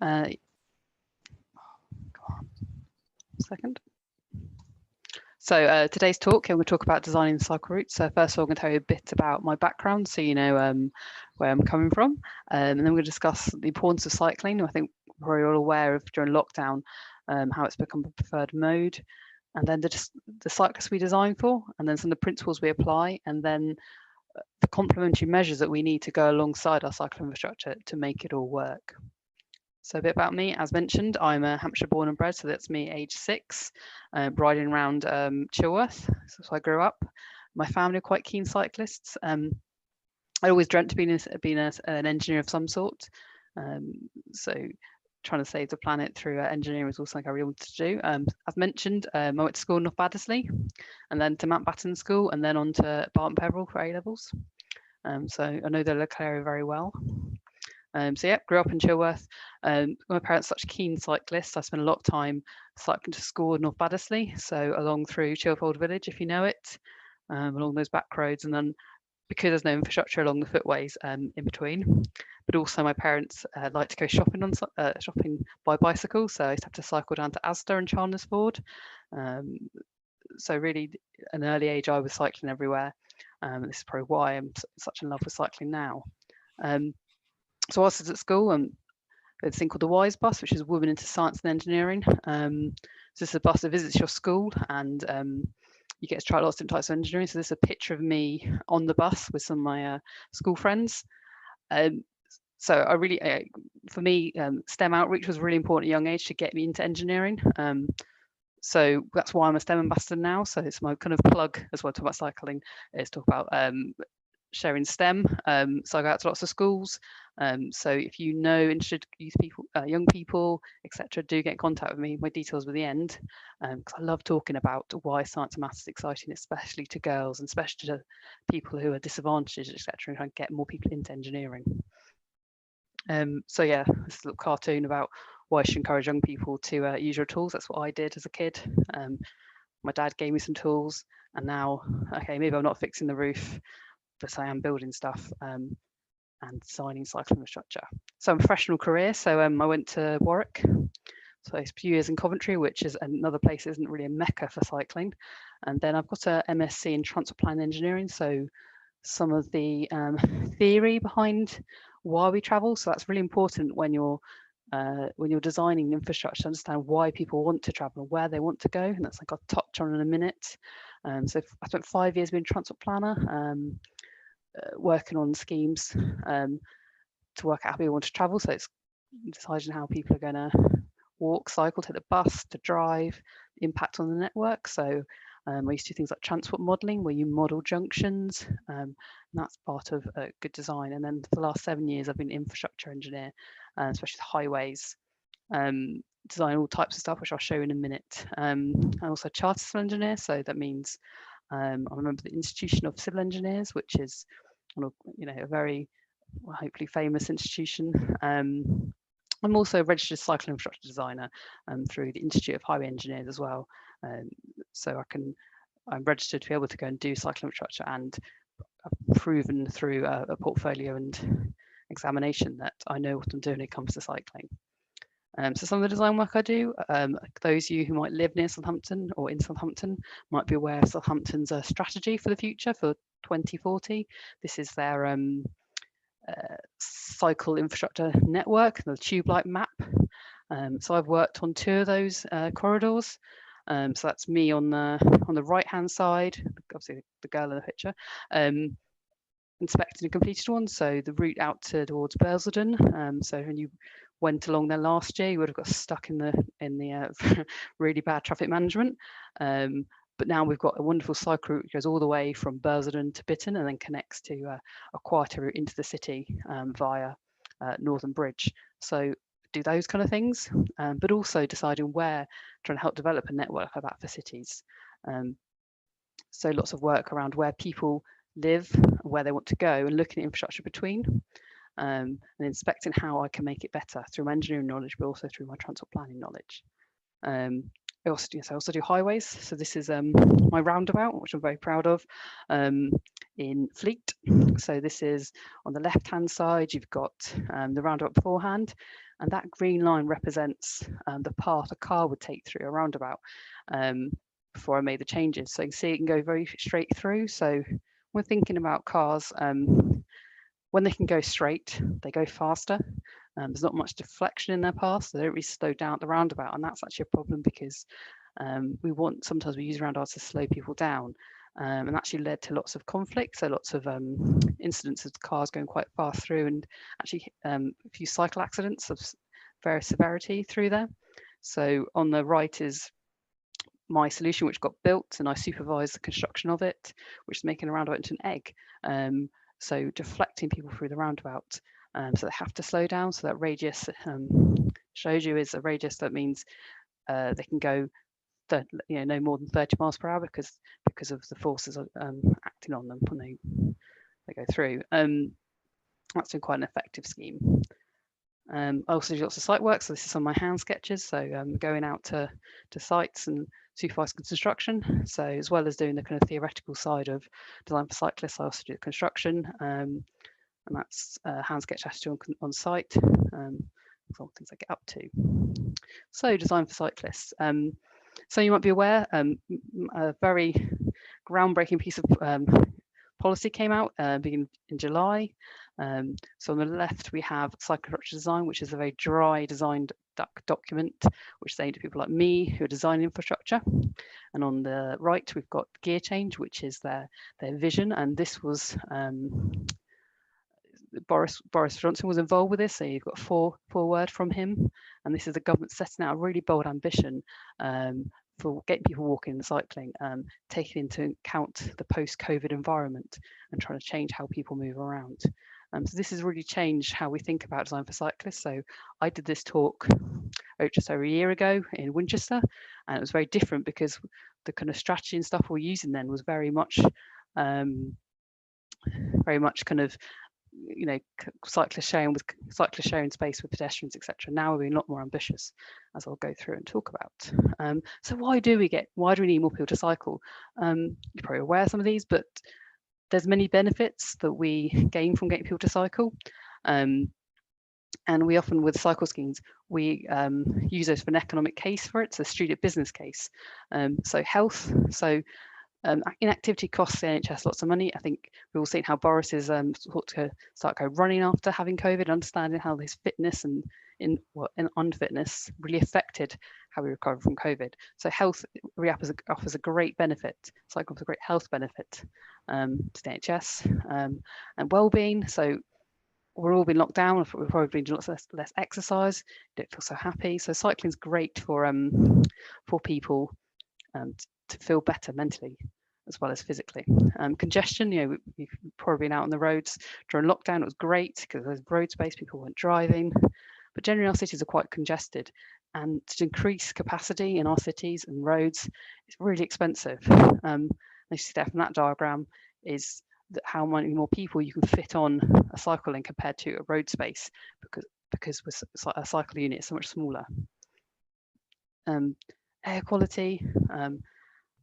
Come on, second. So today's talk, I'm going to talk about designing cycle routes. So first of all, I'm going to tell you a bit about my background, so you know where I'm coming from, and then we're going to discuss the importance of cycling. I think we're all aware of during lockdown how it's become a preferred mode, and then the cyclists we design for, and then some of the principles we apply, and then the complementary measures that we need to go alongside our cycle infrastructure to make it all work. So a bit about me, as mentioned, I'm a Hampshire born and bred, so that's me age 6, riding around Chilworth. So I grew up. My family are quite keen cyclists. I always dreamt of being an engineer of some sort. So trying to save the planet through engineering was also something I really wanted to do. As mentioned, I went to school in North Baddesley, and then to Mountbatten School, and then on to Barton Peveril for A-levels. So I know the local area very well. So yeah, grew up in Chilworth. My parents are such keen cyclists. I spent a lot of time cycling to school in North Baddesley, so along through Chilfold Village, if you know it, along those back roads, and then because there's no infrastructure along the footways in between. But also my parents like to go shopping shopping by bicycle, so I used to have to cycle down to Asda and Chandlersford. So really, at an early age, I was cycling everywhere. This is probably why I'm such in love with cycling now. So whilst I was at school, there's a thing called the WISE bus, which is Women into Science and Engineering. So this is a bus that visits your school, and you get to try lots of different types of engineering. So this is a picture of me on the bus with some of my school friends. So I really, for me, STEM outreach was really important at a young age to get me into engineering. So that's why I'm a STEM ambassador now. So it's my kind of plug as well to talk about cycling, is talk about sharing STEM. So I go out to lots of schools. So if you know interested youth people, young people, etc., do get in contact with me. My details are at the end, because I love talking about why science and maths is exciting, especially to girls and especially to people who are disadvantaged, etc., and trying to get more people into engineering. So yeah, this is a little cartoon about why I should encourage young people to use your tools. That's what I did as a kid. My dad gave me some tools, and now, okay, maybe I'm not fixing the roof, but I am building stuff and designing cycle infrastructure. So I'm a professional career. So I went to Warwick. So a few years in Coventry, which is another place that isn't really a mecca for cycling. And then I've got a MSc in transport planning engineering. So some of the theory behind why we travel. So that's really important when you're designing infrastructure to understand why people want to travel and where they want to go. And that's like I'll touch on in a minute. So I spent 5 years being a transport planner, working on schemes to work out how people want to travel. So it's deciding how people are going to walk, cycle, take the bus, to drive, impact on the network. So I used to do things like transport modelling, where you model junctions, and that's part of good design. And then for the last 7 years, I've been an infrastructure engineer, especially the highways, design all types of stuff, which I'll show you in a minute. I'm also a chartered civil engineer, so that means I remember the Institution of Civil Engineers, which is, a very hopefully famous institution. I'm also a registered cycle infrastructure designer through the Institute of Highway Engineers as well. So I'm registered to be able to go and do cycle infrastructure, and I've proven through a portfolio and examination that I know what I'm doing when it comes to cycling. So some of the design work I do, those of you who might live near Southampton or in Southampton might be aware of Southampton's strategy for the future for 2040. This is their cycle infrastructure network, the tube-like map. So I've worked on 2 of those corridors. So that's me on the right-hand side, obviously the girl in the picture, inspected and completed one. So the route out towards Bursledon. So when you went along there last year, you would have got stuck in the really bad traffic management. But now we've got a wonderful cycle route that goes all the way from Bursledon to Bitton and then connects to a quieter route into the city via Northern Bridge. So do those kind of things, but also deciding where, trying to help develop a network like that for cities. So lots of work around where people live, where they want to go, and looking at infrastructure between, and inspecting how I can make it better through my engineering knowledge, but also through my transport planning knowledge. I also do highways. So this is my roundabout, which I'm very proud of. in Fleet. So this is on the left hand side, you've got the roundabout beforehand, and that green line represents the path a car would take through a roundabout before I made the changes. So you can see it can go very straight through. So when thinking about cars, when they can go straight, they go faster. There's not much deflection in their path, so they don't really slow down at the roundabout, and that's actually a problem because sometimes we use roundabouts to slow people down, and actually led to lots of conflict, so lots of incidents of cars going quite fast through, and actually a few cycle accidents of various severity through there. So on the right is my solution, which got built, and I supervised the construction of it, which is making a roundabout into an egg. So deflecting people through the roundabout, so they have to slow down. So that radius shows you is a radius that means they can go no more than 30 miles per hour because of the forces acting on them when they go through. That's been quite an effective scheme. I also do lots of site work, so this is some of my hand sketches. So going out to sites and supervise construction. So as well as doing the kind of theoretical side of design for cyclists, I also do the construction, and that's hand sketch I have to do on site. All things I get up to. So design for cyclists. So you might be aware, a very groundbreaking piece of policy came out beginning in July. So on the left we have cycle infrastructure design, which is a very dry designed document, which is aimed at people like me who are designing infrastructure. And on the right we've got gear change, which is their vision, and this was Boris Johnson was involved with this, so you've got four word from him, and this is the government setting out a really bold ambition for getting people walking and cycling, taking into account the post-COVID environment and trying to change how people move around. So this has really changed how we think about design for cyclists. So I did this talk just over a year ago in Winchester, and it was very different because the kind of strategy and stuff we're using then was very much kind of cyclist sharing space with pedestrians, etc. Now we're being a lot more ambitious, as I'll go through and talk about. So why do we need more people to cycle? You're probably aware of some of these, but there's many benefits that we gain from getting people to cycle. And we often, with cycle schemes, we use those for an economic case for it, so student business case. So health, so inactivity costs the NHS lots of money. I think we've all seen how Boris is thought to start running after having COVID, understanding how his fitness and unfitness really affected how we recover from COVID. So health really offers a great benefit. Cycling offers a great health benefit to the NHS, and wellbeing. So we're all been locked down. We've probably been doing lots less exercise. Don't feel so happy. So cycling's great for people to feel better mentally as well as physically. Congestion, we've probably been out on the roads during lockdown. It was great because there's road space, people weren't driving, but generally our cities are quite congested, and to increase capacity in our cities and roads, it's really expensive. You see that from that diagram is that how many more people you can fit on a cycle lane compared to a road space, because a cycle unit is so much smaller. Air quality,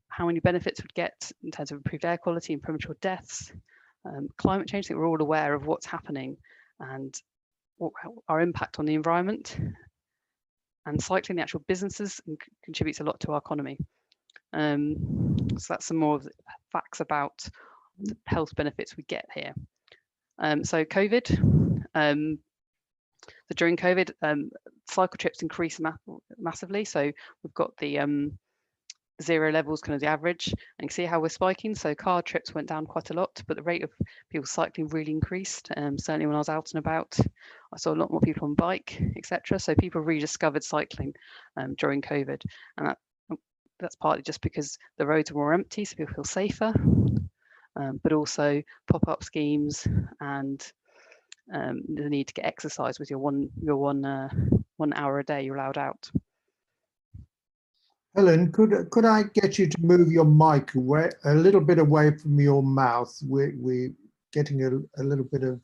how many benefits would get in terms of improved air quality and premature deaths. Climate change, I think we're all aware of what's happening and what our impact on the environment. And cycling, the actual businesses, contributes a lot to our economy. So that's some more of the facts about the health benefits we get here. So COVID, so during COVID, cycle trips increased massively. So we've got the zero levels, kind of the average, and you can see how we're spiking. So car trips went down quite a lot, but the rate of people cycling really increased. Certainly when I was out and about, I saw a lot more people on bike, etc. So people rediscovered cycling during COVID, and that's partly just because the roads were more empty, so people feel safer, but also pop-up schemes and the need to get exercise with your one hour a day you're allowed out. Helen, could I get you to move your mic away, a little bit away from your mouth? We're getting a little bit of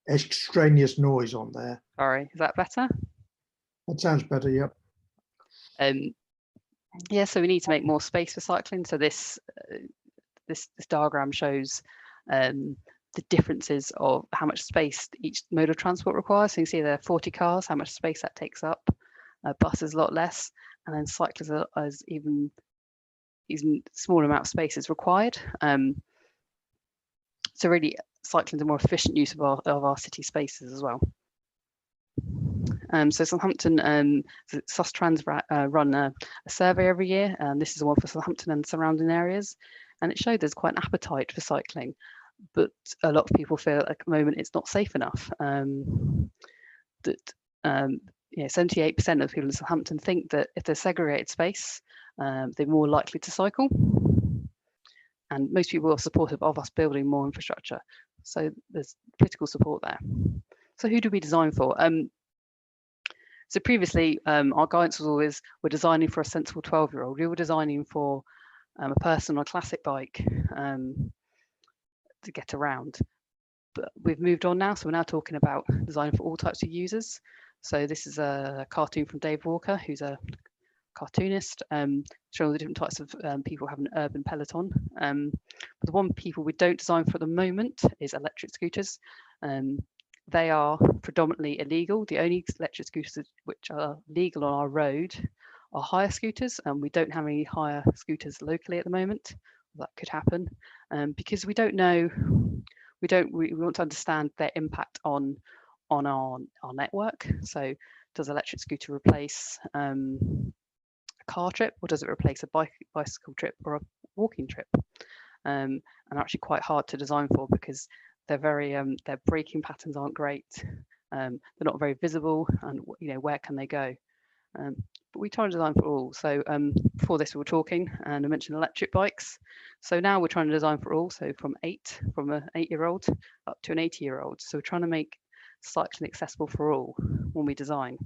extraneous noise on there. Sorry, is that better? That sounds better, yep. Yeah, so we need to make more space for cycling. So this diagram shows the differences of how much space each mode of transport requires. So you see there are 40 cars, how much space that takes up. Buses a lot less, and then cyclists are even smaller amount of space is required. So really, cycling is a more efficient use of our city spaces as well. So Southampton, Sustrans run a survey every year, and this is the one for Southampton and surrounding areas, and it showed there's quite an appetite for cycling, but a lot of people feel at the moment it's not safe enough. That 78% of people in Southampton think that if there's segregated space, they're more likely to cycle. And most people are supportive of us building more infrastructure. So there's political support there. So who do we design for? So previously, our guidance was always, we're designing for a sensible 12-year-old. We were designing for a person on a classic bike to get around. But we've moved on now, so we're now talking about designing for all types of users. So this is a cartoon from Dave Walker, who's a cartoonist, showing all the different types of people having an urban peloton. But the one people we don't design for at the moment is electric scooters. They are predominantly illegal. The only electric scooters which are legal on our road are hire scooters, and we don't have any hire scooters locally at the moment. That could happen because we don't know. We want to understand their impact on our network. So does electric scooter replace a car trip, or does it replace a bicycle trip or a walking trip? And actually quite hard to design for because they're very their braking patterns aren't great. They're not very visible, and where can they go? But we try to design for all. So before this we were talking, and I mentioned electric bikes. So now we're trying to design for all. So from an 8-year-old up to an 80-year-old. So we're trying to make cycling accessible for all when we design.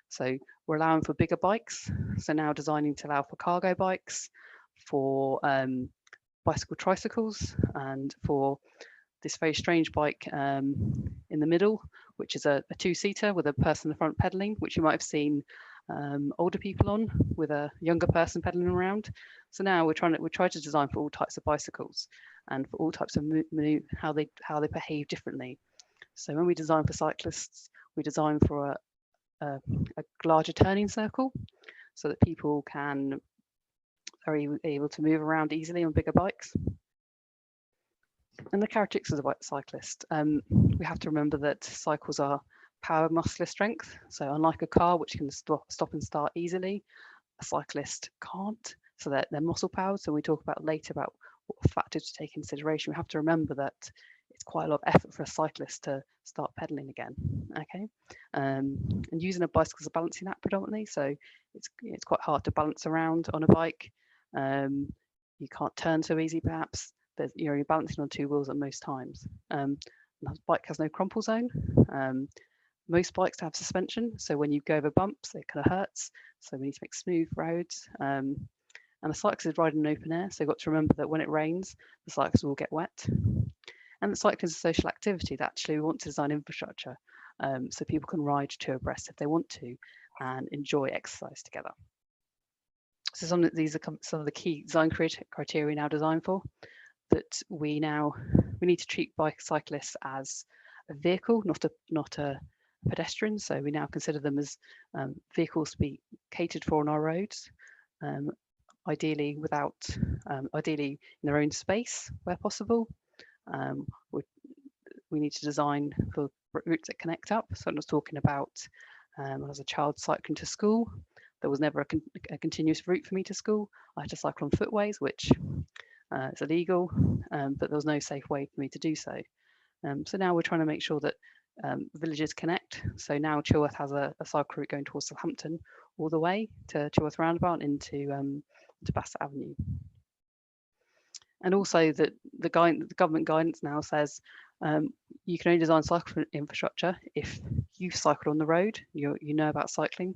So we're allowing for bigger bikes. So now designing to allow for cargo bikes, for bicycle tricycles, and for this very strange bike in the middle, which is a 2-seater with a person in the front pedaling, which you might have seen older people on with a younger person pedaling around. So now we try to design for all types of bicycles and for all types of how they behave differently. So when we design for cyclists, we design for a larger turning circle so that people are able to move around easily on bigger bikes. And the characteristics of a cyclist, we have to remember that cycles are power muscular strength. So unlike a car, which can stop and start easily, a cyclist can't. So they're muscle powered. So we talk about later about what factors to take into consideration. We have to remember that it's quite a lot of effort for a cyclist to start pedaling again. Okay, and using a bicycle as a balancing app predominantly. So it's quite hard to balance around on a bike. You can't turn so easy, perhaps. You're balancing on 2 wheels at most times. The bike has no crumple zone. Most bikes have suspension, so when you go over bumps, it kind of hurts. So we need to make smooth roads. And the cyclist is riding in open air, so you've got to remember that when it rains, the cyclist will get wet. And the cycling is a social activity that actually we want to design infrastructure so people can ride 2 abreast if they want to and enjoy exercise together. So these are some of the key design criteria we now design for. That we need to treat cyclists as a vehicle, not a pedestrian. So we now consider them as vehicles to be catered for on our roads, ideally in their own space where possible. We need to design for routes that connect up. So I was talking about when I was a child cycling to school, there was never a continuous route for me to school. I had to cycle on footways, which it's illegal, but there was no safe way for me to do so. So now we're trying to make sure that villages connect. So now Chilworth has a cycle route going towards Southampton all the way to Chilworth Roundabout into Bassett Avenue. And also that the government guidance now says you can only design cycle infrastructure if you've cycled on the road, you know about cycling.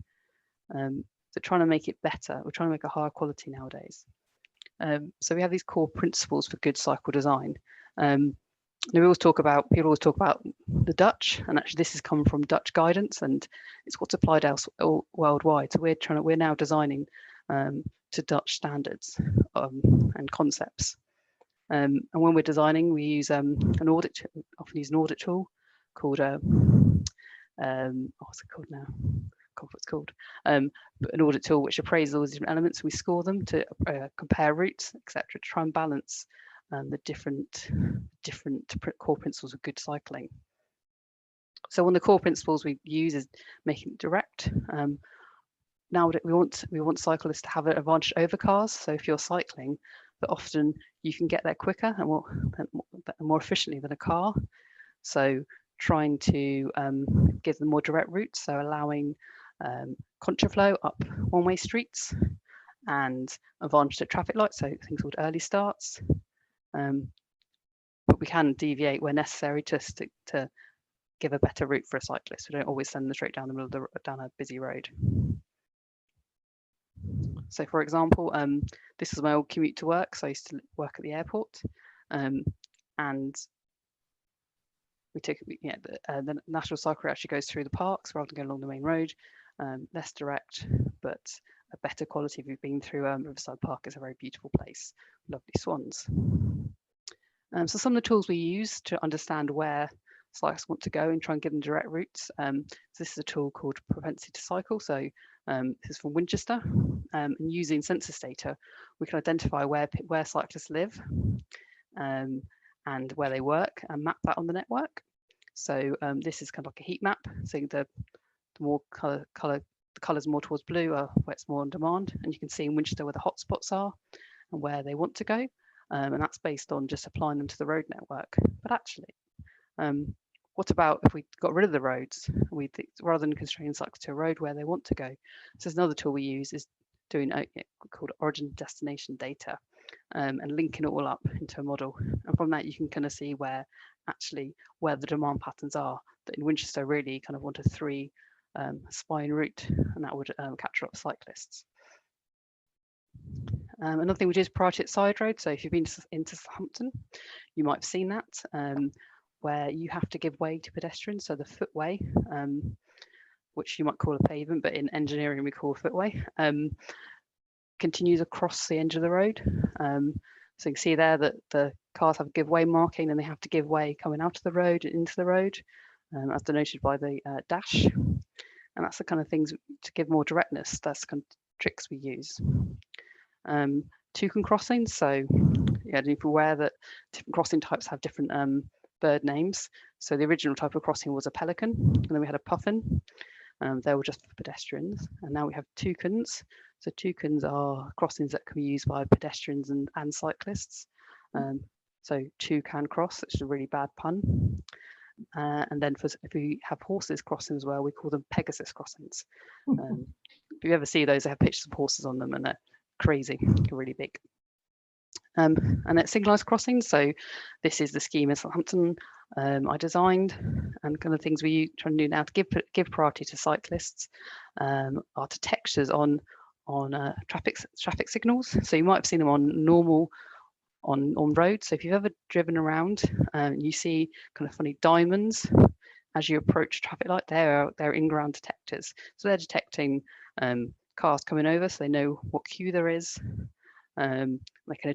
So trying to make it better, we're trying to make a higher quality nowadays. So we have these core principles for good cycle design. People always talk about the Dutch, and actually this has come from Dutch guidance, and it's what's applied worldwide. So we're now designing to Dutch standards and concepts. And when we're designing, we use often use an audit tool called what's it called now? What it's called, an audit tool which appraises all the different elements. We score them to compare routes, etc., to try and balance the different core principles of good cycling. So one of the core principles we use is making it direct. Now we want cyclists to have an advantage over cars. So if you're cycling, that often you can get there quicker and more efficiently than a car. So trying to give them more direct routes, so allowing contraflow up one-way streets and advantage at traffic lights, so things called early starts. But we can deviate where necessary to give a better route for a cyclist. We don't always send them straight down the middle of down a busy road. So for example, this is my old commute to work. So I used to work at the airport, and we took the national cycle route actually goes through the parks rather than going along the main road. Less direct, but a better quality. If you've been through Riverside Park, it's a very beautiful place, lovely swans. So some of the tools we use to understand where cyclists want to go and try and give them direct routes. So this is a tool called Propensity to Cycle. So this is from Winchester, and using census data, we can identify where cyclists live and where they work and map that on the network. So this is kind of like a heat map. So the more the colours more towards blue are where it's more on demand, and you can see in Winchester where the hotspots are and where they want to go, and that's based on just applying them to the road network. But actually, what about if we got rid of the roads? Rather than constraining cyclists to a road where they want to go. So there's another tool we use is doing called origin destination data, and linking it all up into a model. And from that, you can kind of see where the demand patterns are. That in Winchester really kind of want a 3 spine route, and that would capture up cyclists. Another thing we do is priority at side roads. So if you've been into Southampton, you might have seen that, where you have to give way to pedestrians. So the footway, which you might call a pavement, but in engineering we call a footway, continues across the edge of the road. So you can see there that the cars have give way marking, and they have to give way coming out of the road and into the road, as denoted by the dash. And that's the kind of things to give more directness. That's the kind of tricks we use. Toucan crossings. So yeah, you're aware that different crossing types have different bird names. So the original type of crossing was a pelican, and then we had a puffin. They were just for pedestrians, and now we have toucans. So toucans are crossings that can be used by pedestrians and cyclists. So toucan cross, which is a really bad pun. And then if we have horses crossing as well, we call them Pegasus crossings. If you ever see those, they have pictures of horses on them, and they're crazy, really big. And it's signalised crossings. So this is the scheme in Southampton I designed, and kind of things we try to do now to give priority to cyclists are detectors on traffic signals. So you might have seen them on normal on roads. So if you've ever driven around, you see kind of funny diamonds as you approach traffic light. They're in-ground detectors. So they're detecting cars coming over, so they know what queue there is. They can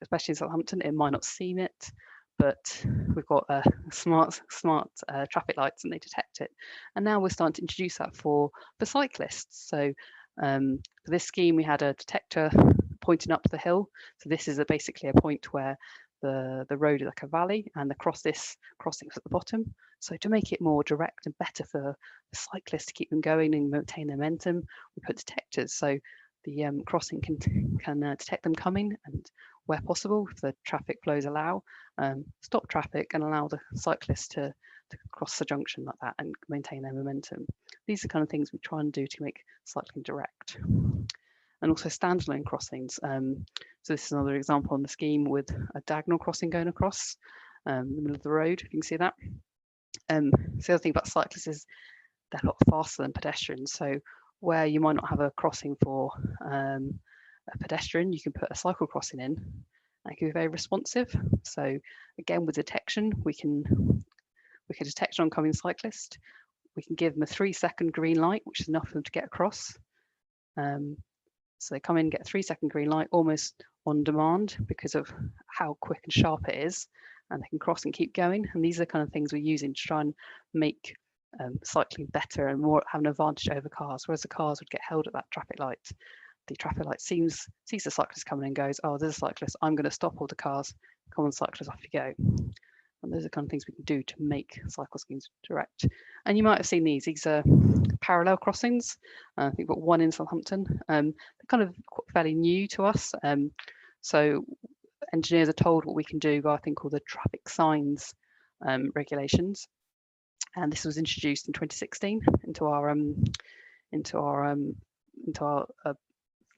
especially in Southampton, it might not seem it, but we've got smart traffic lights, and they detect it. And now we're starting to introduce that for cyclists. So for this scheme, we had a detector pointing up the hill. So this is basically a point where the road is like a valley, and the crossing is at the bottom. So to make it more direct and better for the cyclists to keep them going and maintain their momentum, we put detectors. So the crossing can detect them coming, and where possible, if the traffic flows allow, stop traffic and allow the cyclists to cross the junction like that and maintain their momentum. These are the kind of things we try and do to make cycling direct. And also standalone crossings. So this is another example on the scheme with a diagonal crossing going across the middle of the road, if you can see that. So the other thing about cyclists is they're a lot faster than pedestrians. So where you might not have a crossing for a pedestrian, you can put a cycle crossing in, and it can be very responsive. So again, with detection, we can detect an oncoming cyclist. We can give them a 3-second green light, which is enough for them to get across. So they come in, get a 3-second green light almost on demand because of how quick and sharp it is, and they can cross and keep going. And these are the kind of things we're using to try and make cycling better and more, have an advantage over cars, whereas the cars would get held at that traffic light. The traffic light sees the cyclist coming and goes, oh, there's a cyclist, I'm going to stop all the cars, come on cyclist, off you go. And those are the kind of things we can do to make cycle schemes direct. And you might have seen these are parallel crossings. I think we've got one in Southampton. They're kind of fairly new to us. So engineers are told what we can do by a thing called the traffic signs regulations. And this was introduced in 2016 into our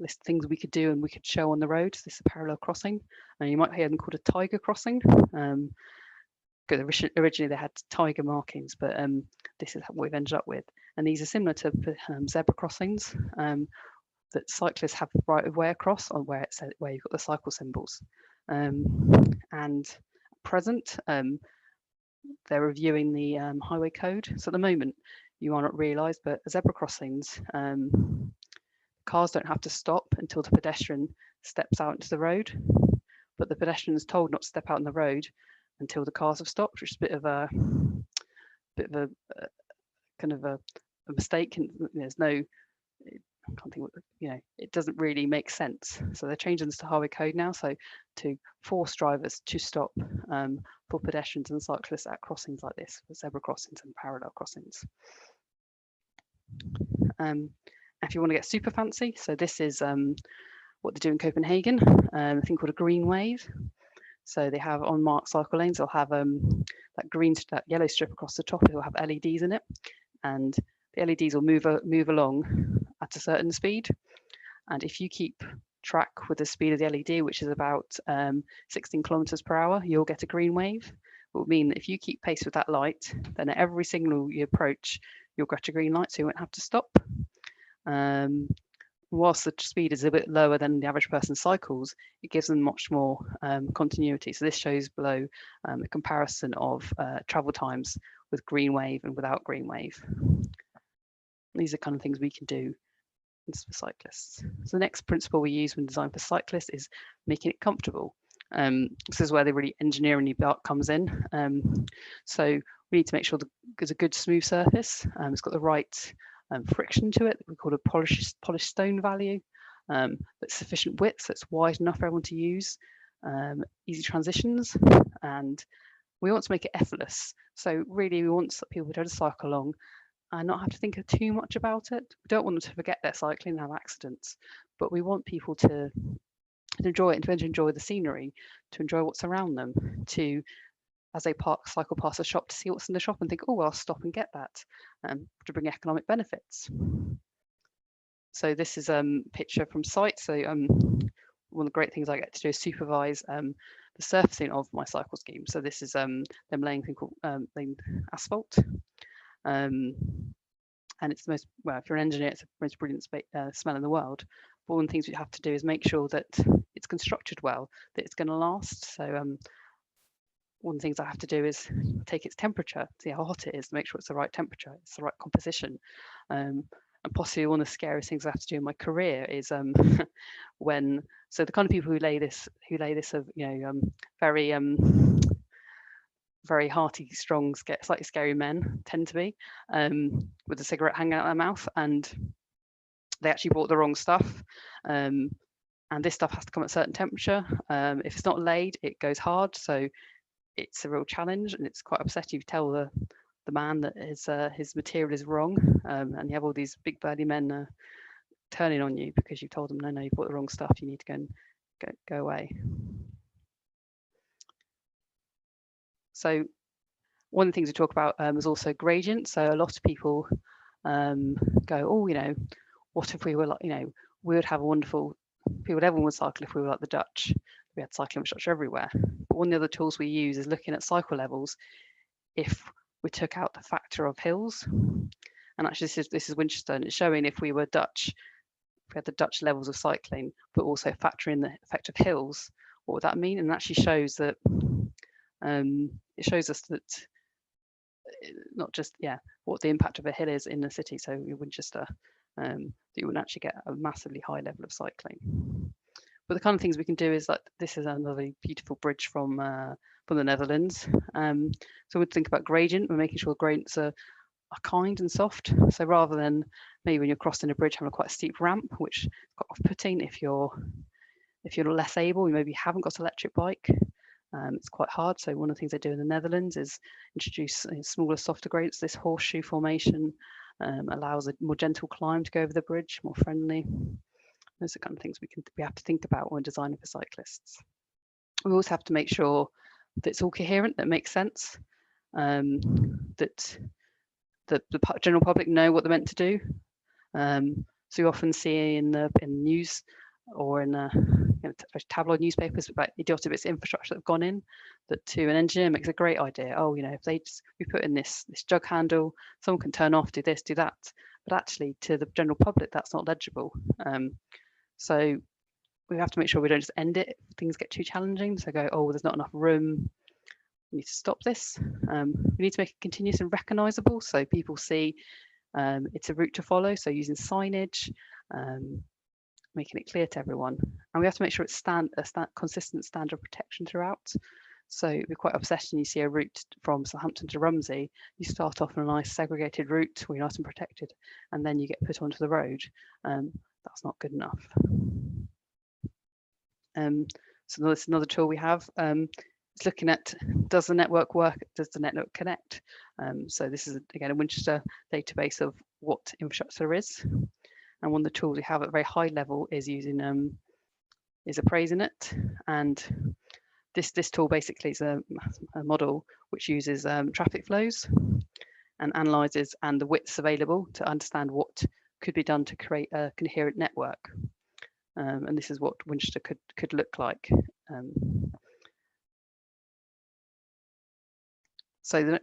list of things we could do and we could show on the road. So this is a parallel crossing, and you might hear them called a tiger crossing. Because originally they had tiger markings, but this is what we've ended up with. And these are similar to zebra crossings that cyclists have the right of way across, on where it says where you've got the cycle symbols. And at present, they're reviewing the highway code. So at the moment, you might not realise, but zebra crossings, cars don't have to stop until the pedestrian steps out into the road, but the pedestrian is told not to step out on the road until the cars have stopped, which is a bit of a kind of a mistake. And there's no, I can't think, it doesn't really make sense. So they're changing this to highway code now, so to force drivers to stop for pedestrians and cyclists at crossings like this, for zebra crossings and parallel crossings. If you want to get super fancy, so this is what they do in Copenhagen, a thing called a green wave. So they have on marked cycle lanes, they'll have that yellow strip across the top. It will have LEDs in it, and the LEDs will move along at a certain speed. And if you keep track with the speed of the LED, which is about 16 kilometers per hour, you'll get a green wave. It will mean that if you keep pace with that light, then at every signal you approach, you'll get a green light, so you won't have to stop. Whilst the speed is a bit lower than the average person cycles, it gives them much more continuity. So this shows below a comparison of travel times with green wave and without green wave. These are kind of things we can do for cyclists. So the next principle we use when designing for cyclists is making it comfortable. This is where the really engineering part comes in. So we need to make sure there's a good smooth surface. It's got the right friction to it, we call a polished stone value, that's sufficient width, so it's wide enough for everyone to use, easy transitions, and we want to make it effortless. So really we want people to be able to cycle along and not have to think too much about it. We don't want them to forget their cycling and have accidents, but we want people to enjoy it and to enjoy the scenery, to enjoy what's around them, to, as they cycle past a shop, to see what's in the shop and think, oh, well, I'll stop and get that, to bring economic benefits. So this is a picture from site. So one of the great things I get to do is supervise the surfacing of my cycle scheme. So this is them laying thing called laying asphalt. And it's the most, well, if you're an engineer, it's the most brilliant smell in the world. But one of the things we have to do is make sure that it's constructed well, that it's going to last. So one of the things I have to do is take its temperature, see how hot it is, to make sure it's the right temperature, it's the right composition. And possibly one of the scariest things I have to do in my career is when, so the kind of people who lay this are, very hearty, strong, slightly scary men tend to be, with a cigarette hanging out their mouth, and they actually bought the wrong stuff. And this stuff has to come at a certain temperature. If it's not laid, it goes hard. So it's a real challenge, and it's quite upsetting if you tell the man that his material is wrong, and you have all these big burly men turning on you because you told them, no, you bought the wrong stuff, you need to go and go away. So one of the things we talk about is also gradient. So a lot of people go, oh, what if we were like, we would have a wonderful, everyone would cycle if we were like the Dutch. We had cycling infrastructure everywhere. But one of the other tools we use is looking at cycle levels if we took out the factor of hills. And actually this is Winchester, and it's showing if we were Dutch, if we had the Dutch levels of cycling, but also factor in the effect of hills, what would that mean? And it actually shows that, it shows us that not just, what the impact of a hill is in the city. So in Winchester, that you wouldn't actually get a massively high level of cycling. But the kind of things we can do is, like, this is another beautiful bridge from the Netherlands. So we'd think about gradient. We're making sure gradients are kind and soft. So rather than maybe when you're crossing a bridge having quite a steep ramp, which is quite off-putting if you're less able, you maybe haven't got an electric bike. It's quite hard. So one of the things they do in the Netherlands is introduce smaller, softer gradients. This horseshoe formation allows a more gentle climb to go over the bridge, more friendly. Those are the kind of things we have to think about when designing for cyclists. We also have to make sure that it's all coherent, that makes sense, that the general public know what they're meant to do. So you often see in the news or in tabloid newspapers about idiotic bits of infrastructure that have gone in, that to an engineer makes a great idea. Oh, if we put in this jug handle, someone can turn off, do this, do that. But actually, to the general public, that's not legible. So we have to make sure we don't just end it if things get too challenging. So go, oh, there's not enough room. We need to stop this. We need to make it continuous and recognisable, so people see it's a route to follow. So using signage, making it clear to everyone, and we have to make sure it's a consistent standard of protection throughout. So it'd be quite upsetting. You see a route from Southampton to Rumsey. You start off on a nice segregated route where you're nice and protected, and then you get put onto the road. That's not good enough. So that's another tool we have. It's looking at, does the network work? Does the network connect? So this is, again, a Winchester database of what infrastructure there is. And one of the tools we have at a very high level is using is appraising it. And this tool basically is a model which uses traffic flows and analyzes and the widths available to understand what could be done to create a coherent network. And this is what Winchester could look like. So the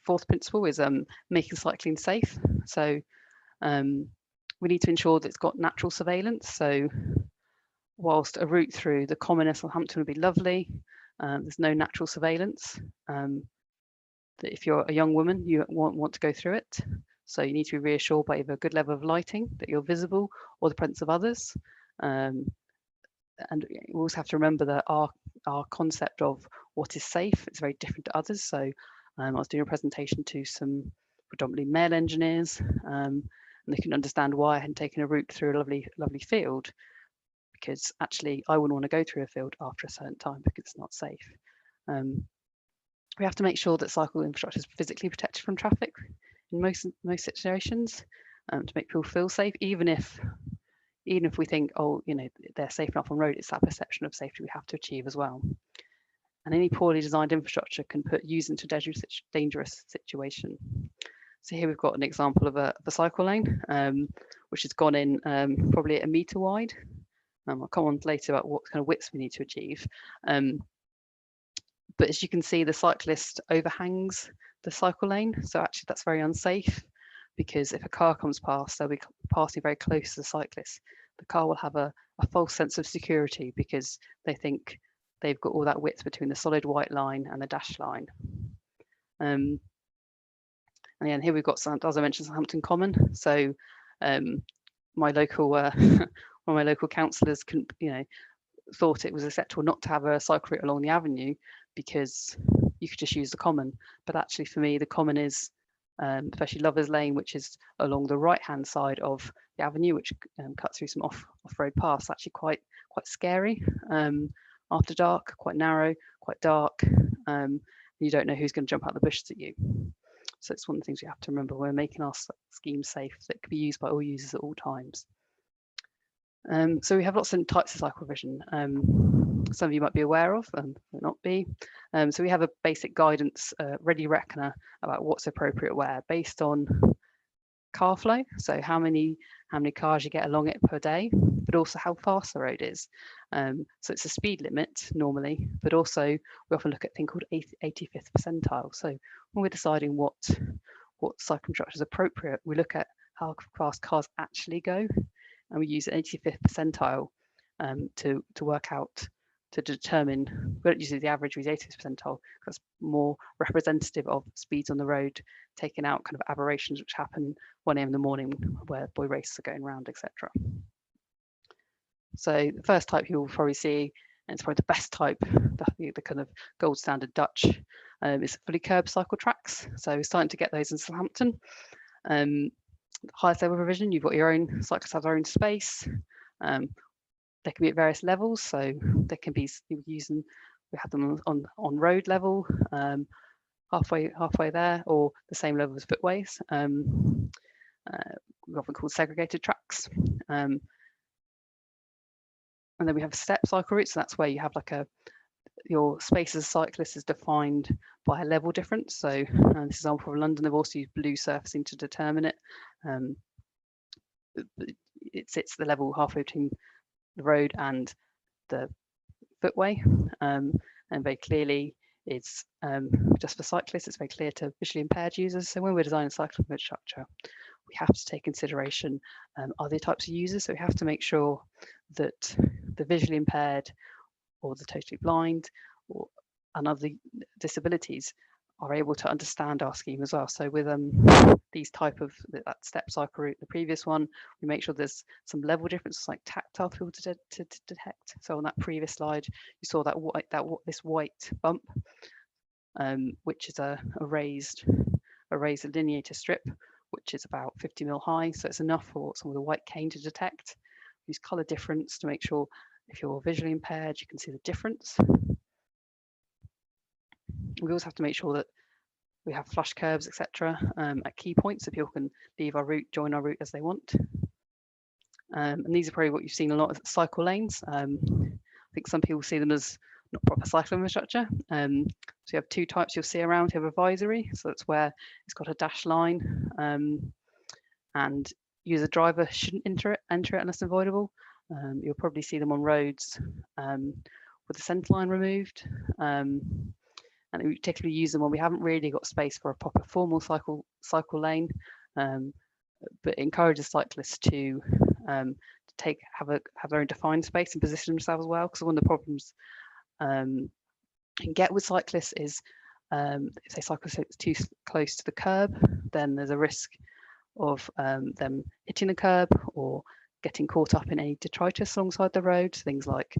fourth principle is making cycling safe. So we need to ensure that it's got natural surveillance. So whilst a route through the common in Southampton would be lovely, there's no natural surveillance. That if you're a young woman, you won't want to go through it. So you need to be reassured by either a good level of lighting, that you're visible, or the presence of others. And we also have to remember that our concept of what is safe is very different to others. So I was doing a presentation to some predominantly male engineers, and they couldn't understand why I hadn't taken a route through a lovely field, because actually I wouldn't want to go through a field after a certain time because it's not safe. We have to make sure that cycle infrastructure is physically protected from traffic in most situations, to make people feel safe, even if we think, oh, they're safe enough on road. It's that perception of safety we have to achieve as well. And any poorly designed infrastructure can put users into a dangerous situation. So here we've got an example of a cycle lane, which has gone in probably at 1 metre wide. I'll come on later about what kind of widths we need to achieve. But as you can see, the cyclist overhangs the cycle lane. So actually that's very unsafe, because if a car comes past, they'll be passing very close to the cyclist. The car will have a false sense of security because they think they've got all that width between the solid white line and the dashed line. And again, here we've got, as I mentioned, Southampton Common. So my local one of my local councillors thought it was acceptable not to have a cycle route along the avenue because you could just use the common. But actually, for me, the common is especially Lovers Lane, which is along the right-hand side of the avenue, which cuts through some off-road paths. Actually, quite scary after dark, quite narrow, quite dark. You don't know who's going to jump out the bushes at you. So it's one of the things we have to remember. We're making our scheme safe, that can be used by all users at all times. So we have lots of types of cycle vision. Some of you might be aware of, might not be. So we have a basic guidance ready reckoner about what's appropriate where, based on car flow. So how many cars you get along it per day, but also how fast the road is. So it's a speed limit normally, but also we often look at a thing called 85th percentile. So when we're deciding what cycle infrastructure is appropriate, we look at how fast cars actually go, and we use an 85th percentile to work out to determine, we don't use the average, we use 80th percentile, because that's more representative of speeds on the road, taking out kind of aberrations which happen 1 a.m. in the morning where boy races are going around, etc. So the first type you'll probably see, and it's probably the best type, the kind of gold standard Dutch, is fully curbed cycle tracks. So we're starting to get those in Southampton. Highest level provision, you've got your own, cyclists have their own space. They can be at various levels, so they can be using, we have them on road level, halfway there, or the same level as footways. We've often called segregated tracks. And then we have step cycle routes, so that's where you have like your space as a cyclist is defined by a level difference. So this example from London, they've also used blue surfacing to determine it. It sits the level halfway between the road and the footway, and very clearly it's just for cyclists, it's very clear to visually impaired users. So when we're designing cycling infrastructure, we have to take consideration other types of users. So we have to make sure that the visually impaired or the totally blind and other disabilities are able to understand our scheme as well. So with these type of that step cycle route, the previous one, we make sure there's some level differences like tactile field to detect. So on that previous slide, you saw this white bump, which is a raised lineator strip, which is about 50 mil high. So it's enough for some of the white cane to detect. Use color difference to make sure if you're visually impaired, you can see the difference. We also have to make sure that we have flush curves, etc., at key points so people can leave our route, join our route as they want. And these are probably what you've seen a lot of cycle lanes. I think some people see them as not proper cycle infrastructure. So you have two types you'll see around. You have advisory, so that's where it's got a dashed line, and you as a driver shouldn't enter it unless avoidable. You'll probably see them on roads with the centre line removed. And we particularly use them when we haven't really got space for a proper formal cycle lane, but encourages cyclists to have their own defined space and position themselves well. Because one of the problems you can get with cyclists is if they cycle too close to the curb, then there's a risk of them hitting the curb or getting caught up in any detritus alongside the road, things like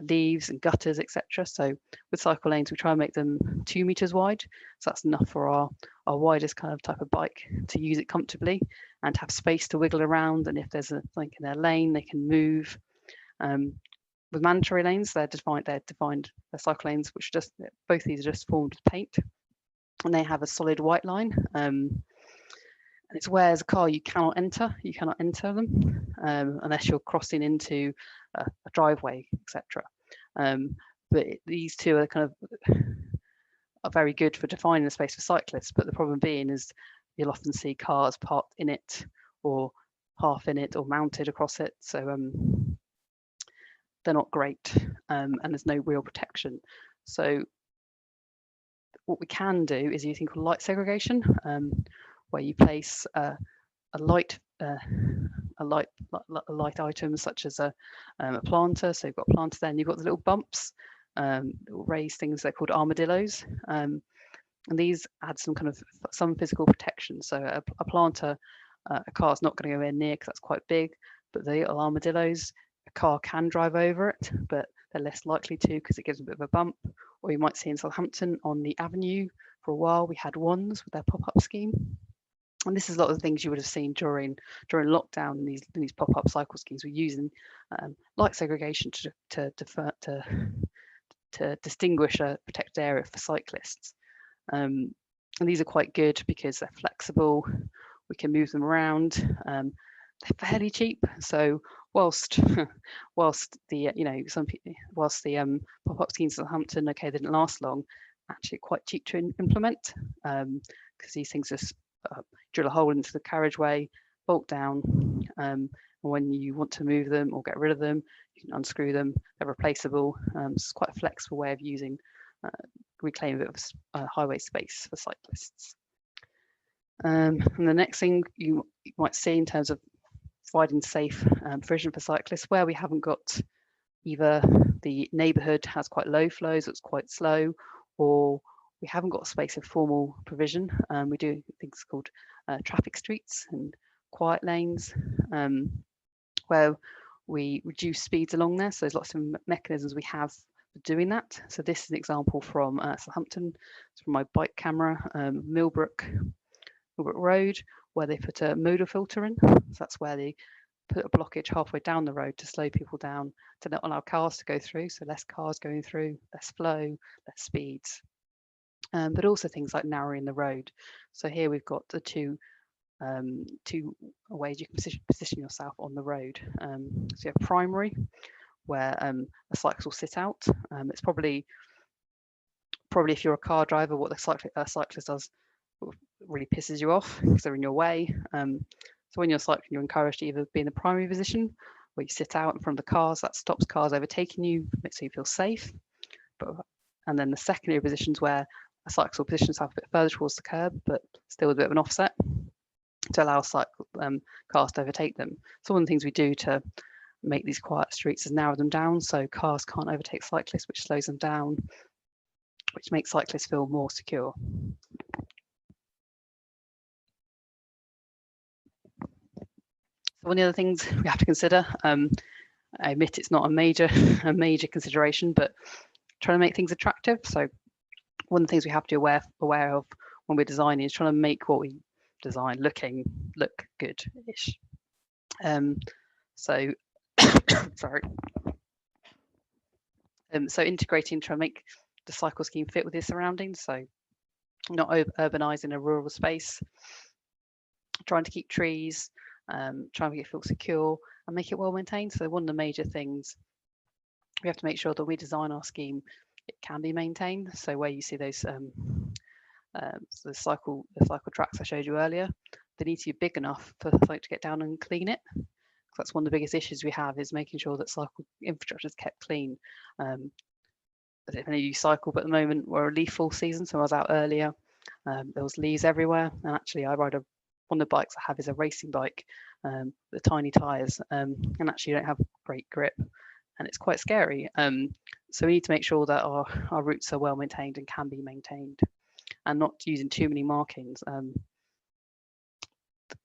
leaves and gutters, etc. So with cycle lanes, we try and make them 2 meters wide. So that's enough for our widest kind of type of bike to use it comfortably and to have space to wiggle around. And if there's a link in their lane, they can move. With mandatory lanes, they're cycle lanes, which both these are just formed with paint, and they have a solid white line. And it's where as a car you cannot enter them unless you're crossing into a driveway, etc. But these two are very good for defining the space for cyclists. But the problem being is you'll often see cars parked in it or half in it or mounted across it. So they're not great, and there's no real protection. So what we can do is using called light segregation, where you place a light item such as a planter. So you've got a planter there, and you've got the little bumps, little raised things. They're called armadillos, and these add some physical protection. So a planter, a car's not going to go in near because that's quite big. But the little armadillos, a car can drive over it, but they're less likely to because it gives a bit of a bump. Or you might see in Southampton on the avenue for a while we had wands with their pop-up scheme. And this is a lot of the things you would have seen during lockdown. These pop-up cycle schemes were using light segregation to distinguish a protected area for cyclists. And these are quite good because they're flexible. We can move them around. They're fairly cheap. So whilst the pop-up schemes in Southampton, okay, they didn't last long. Actually, quite cheap to implement because these things just drill a hole into the carriageway, bolt down, and when you want to move them or get rid of them, you can unscrew them. They're replaceable. It's quite a flexible way of reclaiming a bit of highway space for cyclists. And the next thing you might see in terms of providing safe provision for cyclists, where we haven't got either the neighbourhood has quite low flows, it's quite slow, or we haven't got space of formal provision. We do things called traffic streets and quiet lanes, where we reduce speeds along there. So there's lots of mechanisms we have for doing that. So this is an example from Southampton. It's from my bike camera, Millbrook Road, where they put a modal filter in. So that's where they put a blockage halfway down the road to slow people down, to not allow cars to go through. So less cars going through, less flow, less speeds. But also things like narrowing the road. So here we've got the two ways you can position yourself on the road. So you have primary, where a cyclist will sit out. It's probably if you're a car driver, what the cyclist does really pisses you off because they're in your way. So when you're cycling, you're encouraged to either be in the primary position, where you sit out in front of the cars. That stops cars overtaking you, makes you feel safe. And then the secondary positions, where a cyclist will position himself a bit further towards the curb, but still with a bit of an offset, to allow cars to overtake them. So one of the things we do to make these quiet streets is narrow them down so cars can't overtake cyclists, which slows them down, which makes cyclists feel more secure. So one of the other things we have to consider, I admit it's not a major consideration, but trying to make things attractive. So one of the things we have to be aware of when we're designing is trying to make what we design look good-ish. So sorry. So integrating, trying to make the cycle scheme fit with its surroundings. So not urbanising a rural space, trying to keep trees, trying to make it feel secure and make it well maintained. So one of the major things we have to make sure that we design our scheme, it can be maintained. So where you see those so the cycle tracks I showed you earlier, they need to be big enough for folk to get down and clean it. That's one of the biggest issues we have, is making sure that cycle infrastructure is kept clean. I don't know if any of you cycle, but at the moment we're a leaf fall season, so I was out earlier. There was leaves everywhere, and actually I ride one of the bikes I have is a racing bike with tiny tyres, and actually you don't have great grip, and it's quite scary. So we need to make sure that our routes are well maintained and can be maintained, and not using too many markings.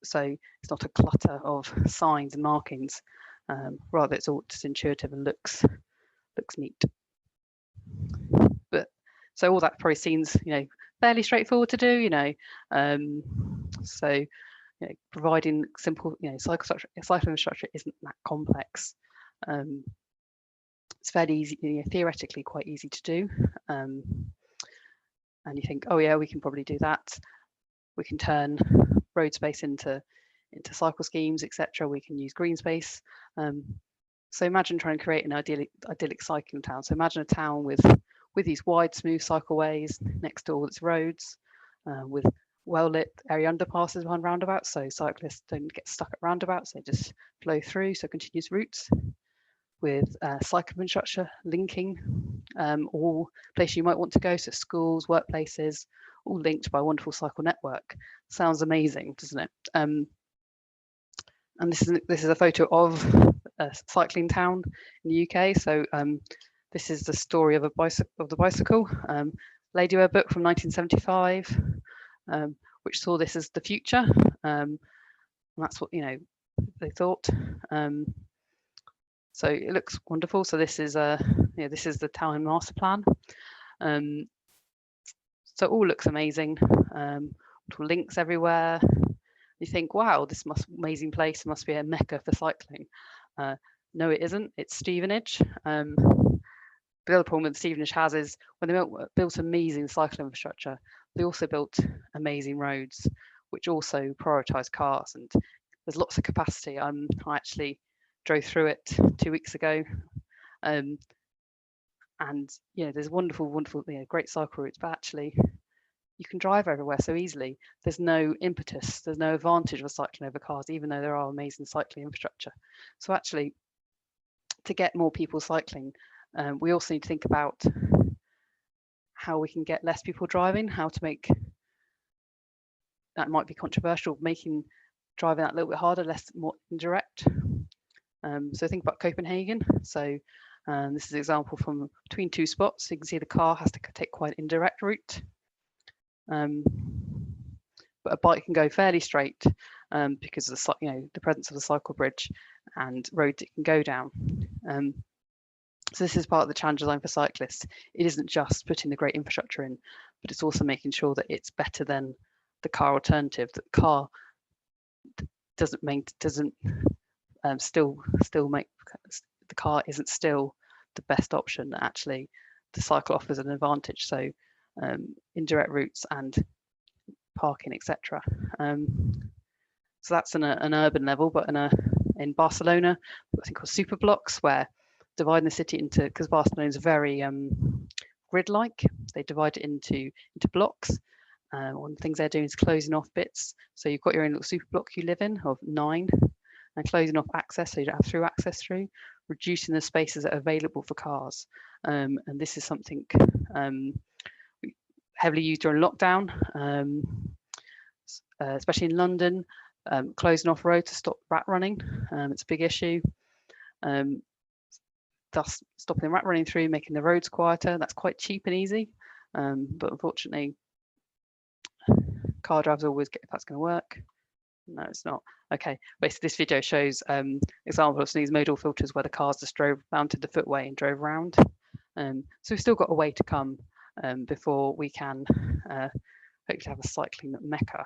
So it's not a clutter of signs and markings, rather it's all just intuitive and looks neat. But so all that probably seems fairly straightforward to do, so providing simple cycle infrastructure isn't that complex. It's fairly easy, theoretically quite easy to do, and you think, oh yeah, we can probably do that. We can turn road space into cycle schemes, etc. We can use green space. So imagine trying to create an idyllic cycling town. So imagine a town with these wide, smooth cycleways next to all its roads, with well-lit area underpasses behind roundabouts, so cyclists don't get stuck at roundabouts, they just flow through, so continuous routes, with cycle infrastructure linking all places you might want to go, so schools, workplaces, all linked by a wonderful cycle network. Sounds amazing, doesn't it? And this is a photo of a cycling town in the UK. So this is the story of the bicycle. Ladywear book from 1975, which saw this as the future. And that's what they thought. So it looks wonderful. So this is this is the town master plan. So it all looks amazing. Links everywhere. You think, wow, this amazing place must be a mecca for cycling. No, it isn't. It's Stevenage. The other problem that Stevenage has is when they built amazing cycle infrastructure, they also built amazing roads, which also prioritise cars, and there's lots of capacity. I actually drove through it 2 weeks ago, and there's wonderful, great cycle routes, but actually you can drive everywhere so easily. There's no impetus, there's no advantage of cycling over cars, even though there are amazing cycling infrastructure. So actually, to get more people cycling, we also need to think about how we can get less people driving, how to make, that might be controversial, making driving that a little bit harder, more indirect. So think about Copenhagen. So And this is an example from between two spots. So you can see the car has to take quite an indirect route. But a bike can go fairly straight because of the presence of the cycle bridge and roads it can go down. So this is part of the challenge design for cyclists. It isn't just putting the great infrastructure in, but it's also making sure that it's better than the car alternative. That the car still make the car isn't still the best option. That actually the cycle offers an advantage. So indirect routes and parking, etc. So that's an urban level, but in Barcelona, we've got a thing called super blocks, where dividing the city into, because Barcelona is very grid-like, they divide it into blocks. One of the things they're doing is closing off bits. So you've got your own little super block you live in of 9, and closing off access so you don't have through access through, reducing the spaces that are available for cars. And this is something heavily used during lockdown, especially in London, closing off road to stop rat running. It's a big issue. Thus stopping the rat running through, making the roads quieter. That's quite cheap and easy, but unfortunately car drivers always get if that's going to work. No, it's not. Okay, basically this video shows examples of these modal filters where the cars just mounted the footway and drove around. So we've still got a way to come before we can hopefully have a cycling mecca.